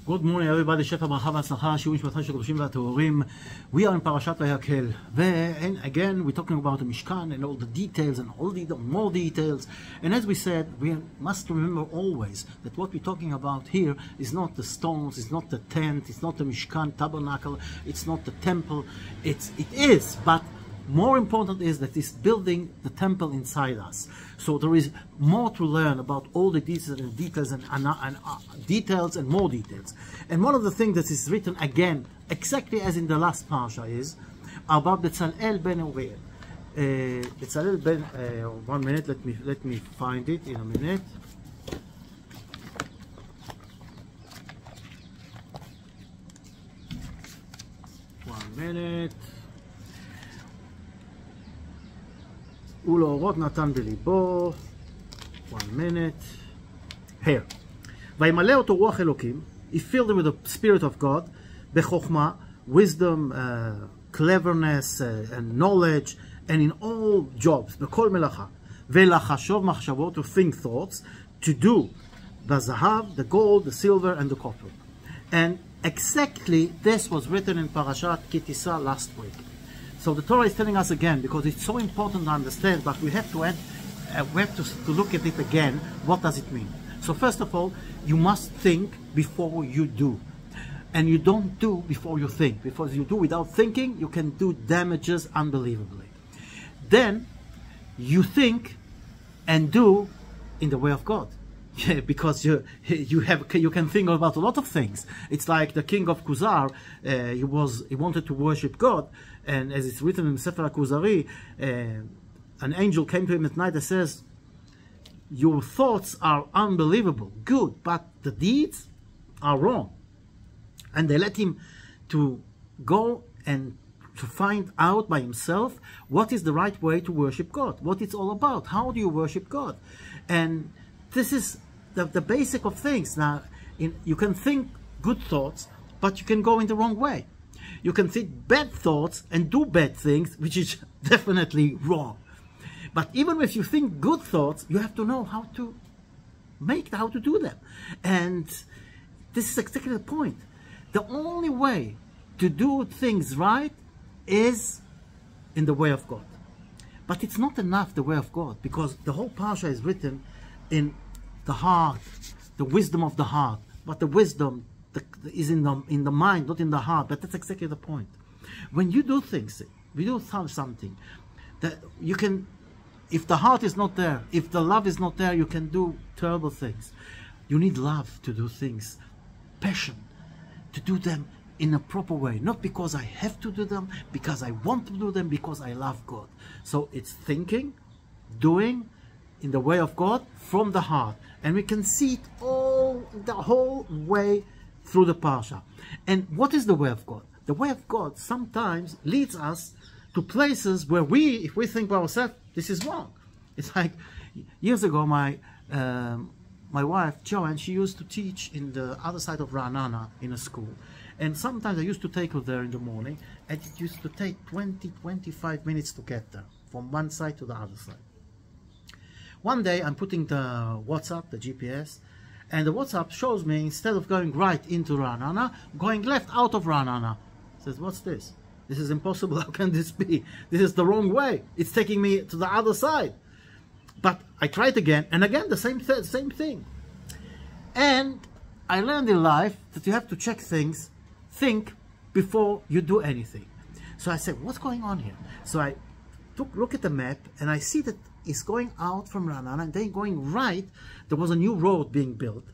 Good morning everybody, שפע ברכה והצלחה, שיעור נשמתם של הקדושים והטהורים. We are in parashat Vayakel, and again we're talking about the Mishkan and all the details and all the more details. And as we said, we must remember always that what we're talking about here is not the stones, it's not the tent, it's not the Mishkan tabernacle, it's not the temple. It is, but more important is that it's building the temple inside us. So there is more to learn about all the details and more details. And one of the things that is written again, exactly as in the last parsha, is about Betzalel ben Uriel. Betzalel ben, 1 minute, let me find it in a minute. One minute. ולאורות נתן בליבו, 1 minute, here. וימלא אותו רוח אלוקים, he filled him with the spirit of God, בחוכמה, wisdom, cleverness, and knowledge, and in all jobs, בכל מלאכה. ולחשוב מחשבות, to think thoughts, to do בזהב, the gold, the silver, and the copper. And exactly this was written in parashat Kitisa last week. So the Torah is telling us again, because it's so important to understand, but we have to look at it again. What does it mean? So first of all, you must think before you do. And you don't do before you think. Because you do without thinking, you can do damages unbelievably. Then, you think and do in the way of God. Yeah, because you can think about a lot of things. It's like the king of Kuzar, he wanted to worship God, and as it's written in Sefer HaKuzari, an angel came to him at night and says, your thoughts are unbelievable, good, but the deeds are wrong. And they let him to go and to find out by himself what is the right way to worship God, what it's all about, how do you worship God. And this is the basic of things. Now, you can think good thoughts, but you can go in the wrong way. You can think bad thoughts and do bad things, which is definitely wrong. But even if you think good thoughts, you have to know how to do them. And this is exactly the point. The only way to do things right is in the way of God. But it's not enough the way of God, because the whole parsha is written in the heart, the wisdom of the heart. But the wisdom is in the mind, not in the heart. But that's exactly the point. When you do things, we do something that you can, if the heart is not there, if the love is not there, you can do terrible things. You need love to do things, passion, to do them in a proper way. Not because I have to do them, because I want to do them, because I love God. So it's thinking, doing, in the way of God, from the heart. And we can see it all, the whole way through the parsha. And what is the way of God? The way of God sometimes leads us to places where if we think by ourselves, this is wrong. It's like, years ago, my wife, Joanne, she used to teach in the other side of Ra'anana in a school. And sometimes I used to take her there in the morning, and it used to take 20-25 minutes to get there, from one side to the other side. One day I'm putting the WhatsApp, the GPS, and the WhatsApp shows me, instead of going right into Ra'anana, going left out of Ra'anana. Says, what's this? This is impossible. How can this be? This is the wrong way. It's taking me to the other side. But I tried again, and again the same thing. And I learned in life that you have to check things, think before you do anything. So I said, what's going on here? So I look at the map, and I see that it's going out from Ra'anana, and then going right. There was a new road being built,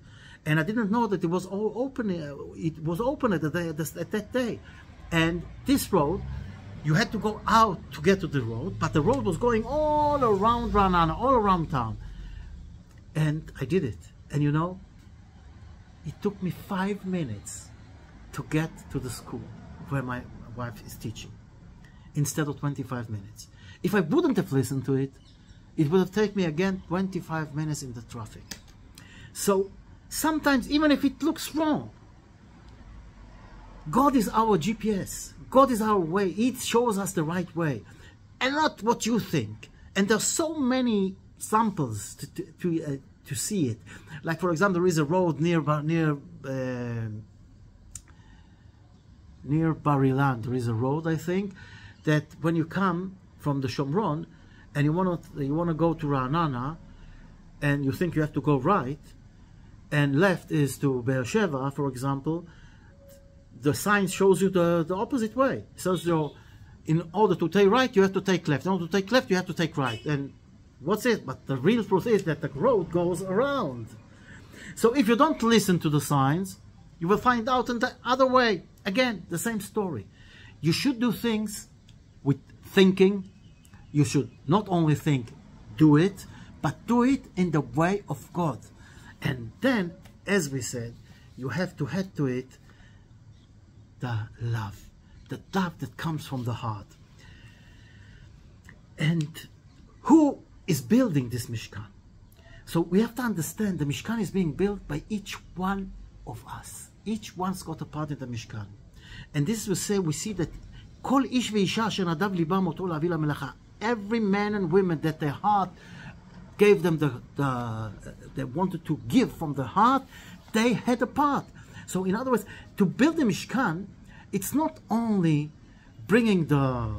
and I didn't know that it was all open. It was open at that day, and this road, you had to go out to get to the road, but the road was going all around Ra'anana, all around town. And I did it, and you know, it took me 5 minutes to get to the school where my wife is teaching, instead of 25 minutes. If I wouldn't have listened to it, it would have taken me again 25 minutes in the traffic. So sometimes, even if it looks wrong, God is our GPS. God is our way. It shows us the right way, and not what you think. And there's so many samples to see it. Like, for example, there is a road near near Bar Ilan. There is a road, I think, that when you come from the Shomron and you want to go to Ra'anana, and you think you have to go right, and left is to Be'er Sheva, for example, the sign shows you the opposite way. So in order to take right, you have to take left. In order to take left, you have to take right. And what's it? But the real truth is that the road goes around. So if you don't listen to the signs, you will find out in the other way. Again, the same story. You should do things with thinking. You should not only think, do it, but do it in the way of God. And then, as we said, you have to add to it the love that comes from the heart. And who is building this Mishkan? So we have to understand the Mishkan is being built by each one of us. Each one's got a part in the Mishkan. And this will say, we see that Kol ish ve'isha asher nadav libam oto la'avil ha'melacha. Every man and woman that their heart gave them they wanted to give from the heart, they had a part. So in other words, to build the Mishkan, it's not only bringing the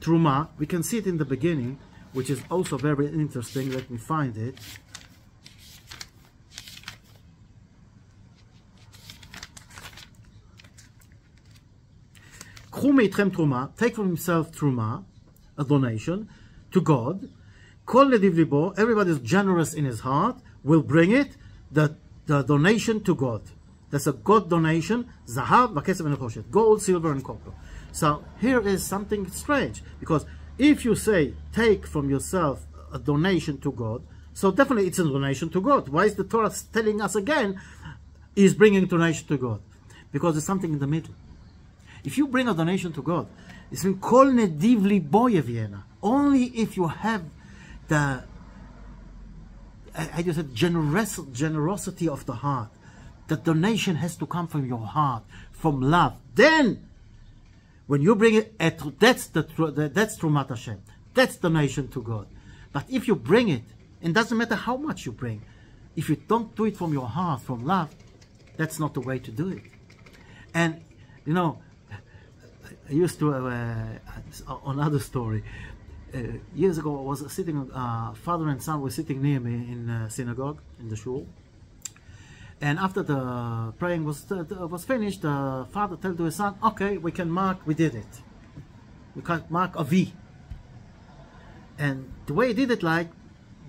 Truma. We can see it in the beginning, which is also very interesting. Let me find it. Take from himself Truma, a donation, to God. Everybody is generous in his heart, will bring it, the donation to God. That's a God donation, Zahav, Vakesef and Nechoshet, gold, silver and copper. So here is something strange, because if you say, take from yourself a donation to God, so definitely it's a donation to God. Why is the Torah telling us again, is bringing donation to God? Because there's something in the middle. If you bring a donation to God, it's been Kol Nediv Libo Yeviena. Only if you have the, I just said, generosity of the heart. The donation has to come from your heart, from love. Then, when you bring it, that's Trumat Hashem. That's donation to God. But if you bring it, it doesn't matter how much you bring, if you don't do it from your heart, from love, that's not the way to do it. And, you know, I used to, another story, years ago I was sitting, father and son were sitting near me in synagogue, in the shul. And after the praying was finished, the father told to his son, okay, we can mark, we did it. We can mark a V. And the way he did it, like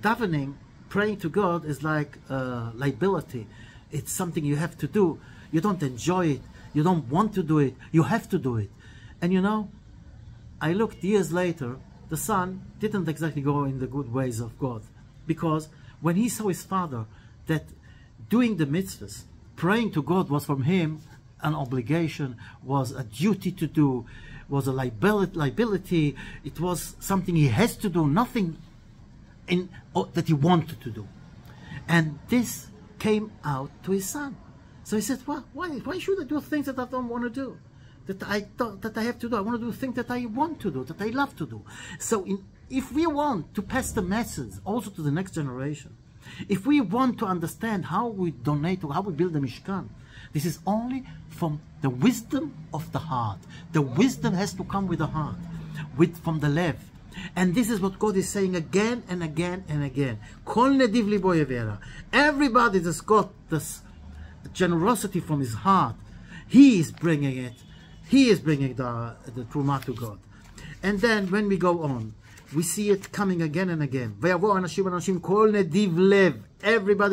davening, praying to God, is like liability. It's something you have to do. You don't enjoy it. You don't want to do it. You have to do it. And you know, I looked years later, the son didn't exactly go in the good ways of God. Because when he saw his father, that doing the mitzvahs, praying to God was from him an obligation, was a duty to do, was a liability, it was something he has to do, nothing that he wanted to do. And this came out to his son. So he said, well, why should I do things that I don't want to do? That I have to do. I want to do things that I want to do, that I love to do. So if we want to pass the message also to the next generation, if we want to understand how we donate, or how we build the Mishkan, this is only from the wisdom of the heart. The wisdom has to come with the heart, from the lev. And this is what God is saying again and again and again. Kol nediv libo yevera. Everybody that's got this generosity from his heart, he is bringing it. He is bringing the Truma to God. And then when we go on, we see it coming again and again. Everybody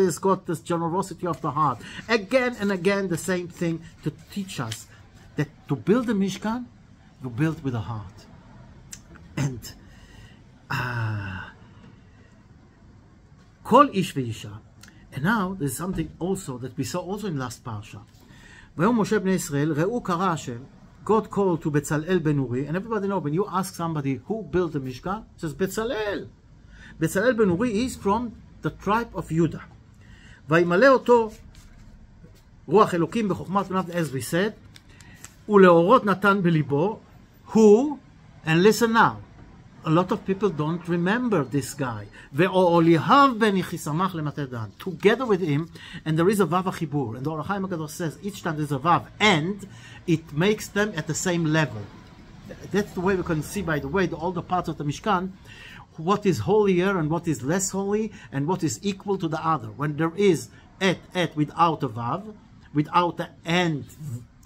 has got this generosity of the heart. Again and again, the same thing to teach us that to build a Mishkan, you build with a heart. And Kol ish ve'isha. And now there's something also that we saw also in last parsha. God called to Bezalel ben Uri, and everybody knows when you ask somebody who built the Mishkan, it says Bezalel. Bezalel ben Uri is from the tribe of Judah. וימלא אותו רוח אלוקים בחוכמת בניו, as we said, ולאורות נתן בליבו, who, and listen now, a lot of people don't remember this guy. Ve'olihav ben Yichisamach lematei dan. Together with him, and there is a Vav Chibur. And the Or HaChaim HaKadosh says each time there's a Vav, and it makes them at the same level. That's the way we can see, by the way, all the parts of the Mishkan, what is holier and what is less holy, and what is equal to the other. When there is et without a Vav, without the and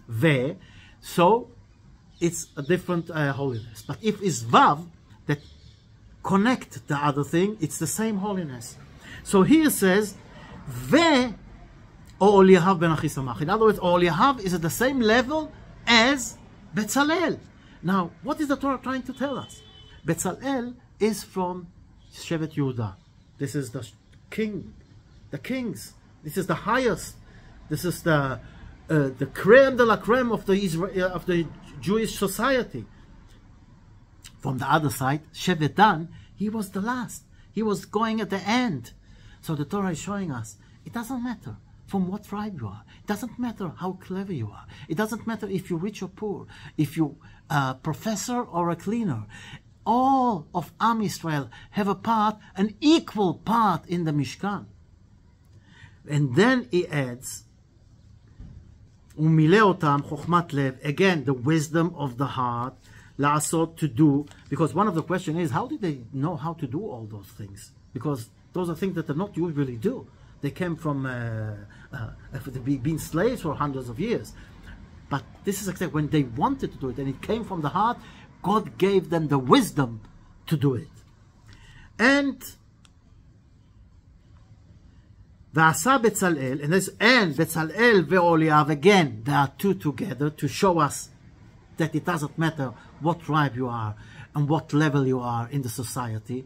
ve, so it's a different holiness. But if it's Vav, that connect the other thing, it's the same holiness. So here it says, Ve Oliyahav ben Achisamach. In other words, Oliyahav is at the same level as Betzalel. Now, what is the Torah trying to tell us? Betzalel is from Shevet Yehuda. This is the king, the kings. This is the highest. This is the creme de la creme of the Jewish society. From the other side, Shevet Dan, he was the last. He was going at the end. So the Torah is showing us, it doesn't matter from what tribe you are. It doesn't matter how clever you are. It doesn't matter if you're rich or poor, if you're a professor or a cleaner. All of Am Yisrael have a part, an equal part in the Mishkan. And then he adds, Umile otam chokhmat lev, again, the wisdom of the heart, la'asot, to do, because one of the questions is, how did they know how to do all those things? Because those are things that they not usually do. They came from being slaves for hundreds of years. But this is exactly when they wanted to do it, and it came from the heart, God gave them the wisdom to do it. And V'asa Betzalel, and Betzalel ve'Oliav, again, there are two together to show us that it doesn't matter what tribe you are and what level you are in the society.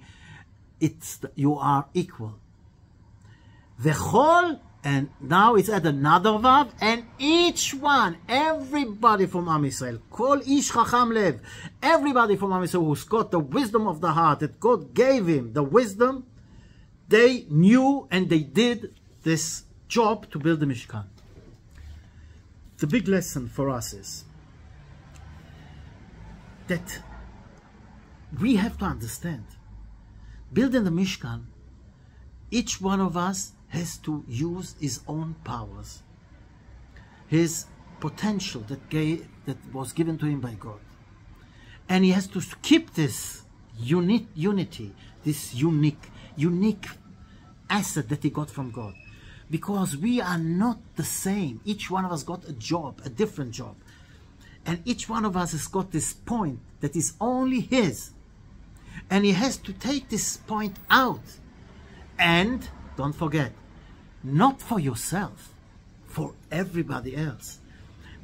You are equal. V'chol, and now it's at another vav, and each one, everybody from Am Yisrael, kol ish chacham lev, everybody from Am Yisrael who's got the wisdom of the heart, that God gave him the wisdom, they knew and they did this job to build the Mishkan. The big lesson for us is that we have to understand, building the Mishkan, each one of us has to use his own powers, his potential that was given to him by God. And he has to keep this unity, this unique asset that he got from God. Because we are not the same. Each one of us got a job, a different job. And each one of us has got this point that is only his. And he has to take this point out. And, don't forget, not for yourself, for everybody else.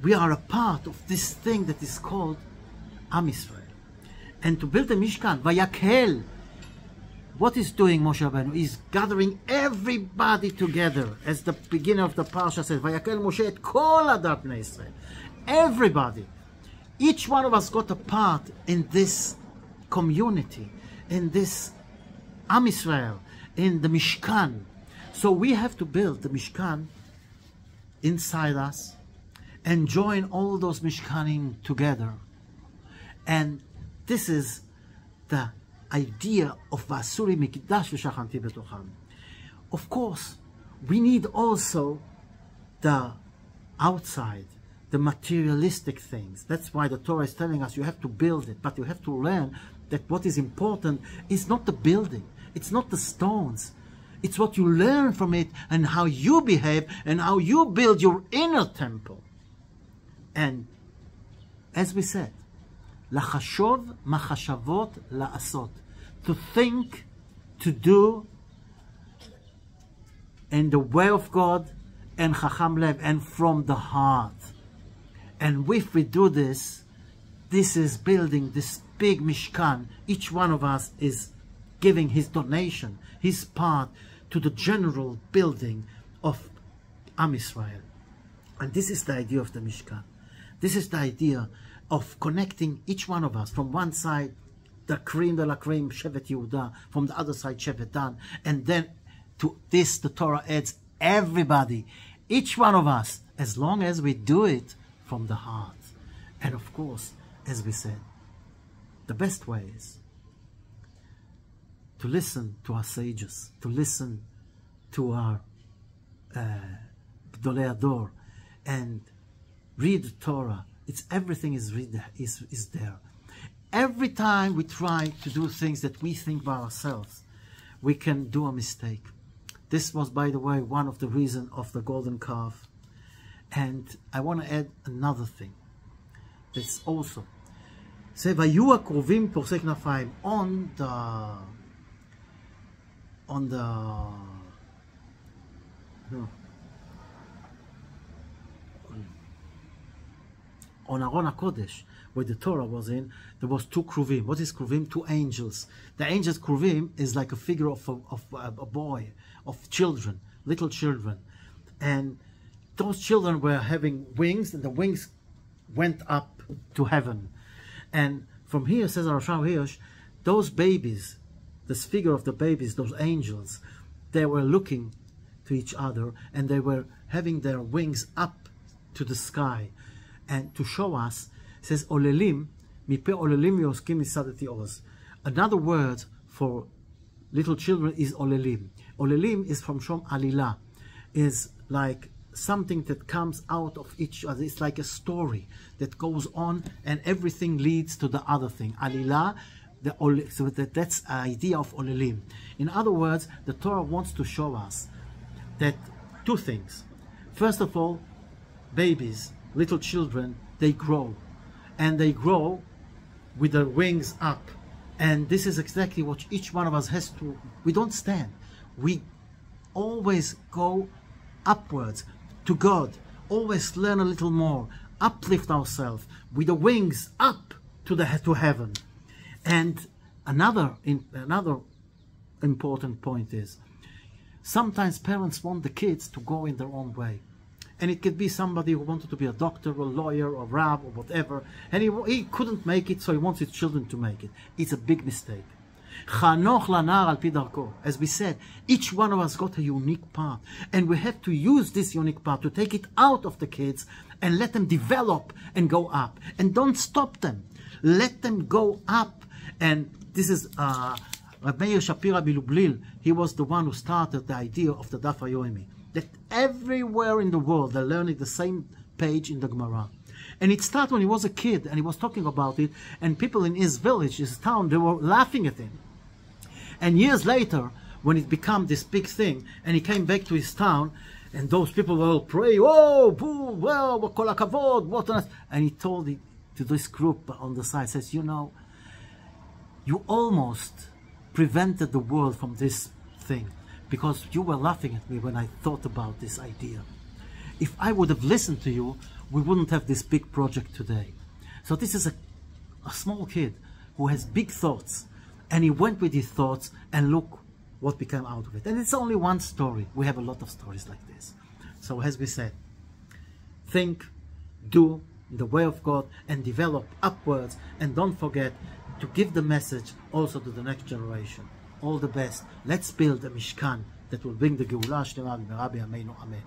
We are a part of this thing that is called Am Yisrael. And to build a Mishkan, Vayakel, what is doing Moshe Rabbeinu? He's gathering everybody together. As the beginning of the parashat says, Vayakel Moshe et kol adat bnei Yisrael. Everybody. Each one of us got a part in this community, in this Am Yisrael, in the Mishkan. So we have to build the Mishkan inside us and join all those Mishkanim together. And this is the idea of Vasuri Mikdash v'Shachanti Betocham. Of course, we need also the outside, the materialistic things. That's why the Torah is telling us you have to build it, but you have to learn that what is important is not the building, it's not the stones, it's what you learn from it and how you behave and how you build your inner temple. And as we said, Lachashov machashavot la'asot, to think, to do in the way of God, and chacham lev, and from the heart. And if we do this, this is building this big Mishkan. Each one of us is giving his donation, his part, to the general building of Am Yisrael. And this is the idea of the Mishkan. This is the idea of connecting each one of us. From one side, the cream de la cream, Shevet Yehuda. From the other side, Shevet Dan. And then to this, the Torah adds everybody, each one of us, as long as we do it from the heart. And of course, as we said, the best way is to listen to our sages, to listen to our Gdolei Ador, and read the Torah. It's everything is there. Every time we try to do things that we think by ourselves, we can do a mistake. This was, by the way, one of the reasons of the golden calf. And I want to add another thing. That's also, say, Vayu הקרובים פורסי כנפיים, on Aron HaKodesh, where the Torah was in, there was two kruvim. What is kruvim? Two angels. The angels kruvim is like a figure of a boy, of children, little children. And those children were having wings, and the wings went up to heaven. And from here, says Arasham Hirsch, those babies, this figure of the babies, those angels, they were looking to each other, and they were having their wings up to the sky. And to show us, it says, Olelim, mipe olelim yoskim misadati oz. Another word for little children is olelim. Olelim is from Shom Alila, is like something that comes out of each other. It's like a story that goes on, and everything leads to the other thing. Alila, so that's the idea of olelim. In other words, the Torah wants to show us that two things. First of all, babies, little children, they grow, and they grow with their wings up. And this is exactly what each one of us has to. We don't stand, we always go upwards to God, always learn a little more, uplift ourselves with the wings up to heaven. And another important point is, sometimes parents want the kids to go in their own way. And it could be somebody who wanted to be a doctor or a lawyer or rab or whatever, and he couldn't make it, so he wants his children to make it. It's a big mistake. As we said, each one of us got a unique part, and we have to use this unique part to take it out of the kids and let them develop and go up. And don't stop them. Let them go up. And this is Reb Meir Shapira Bilublil. He was the one who started the idea of the Daf HaYomi, that everywhere in the world they're learning the same page in the Gemara. And it started when he was a kid, and he was talking about it, and people in his village, his town, they were laughing at him. And years later, when it became this big thing, and he came back to his town, and those people will pray, oh, boo, well, kol hakavod, what on earth. And he told it to this group on the side, says, you know, you almost prevented the world from this thing, because you were laughing at me when I thought about this idea. If I would have listened to you, we wouldn't have this big project today. So this is a small kid who has big thoughts, and he went with his thoughts, and look what became out of it. And it's only one story. We have a lot of stories like this. So as we said, think, do in the way of God, and develop upwards, and don't forget to give the message also to the next generation. All the best. Let's build a Mishkan that will bring the Geulah Shlema b'Mehera b'yameinu. Amen.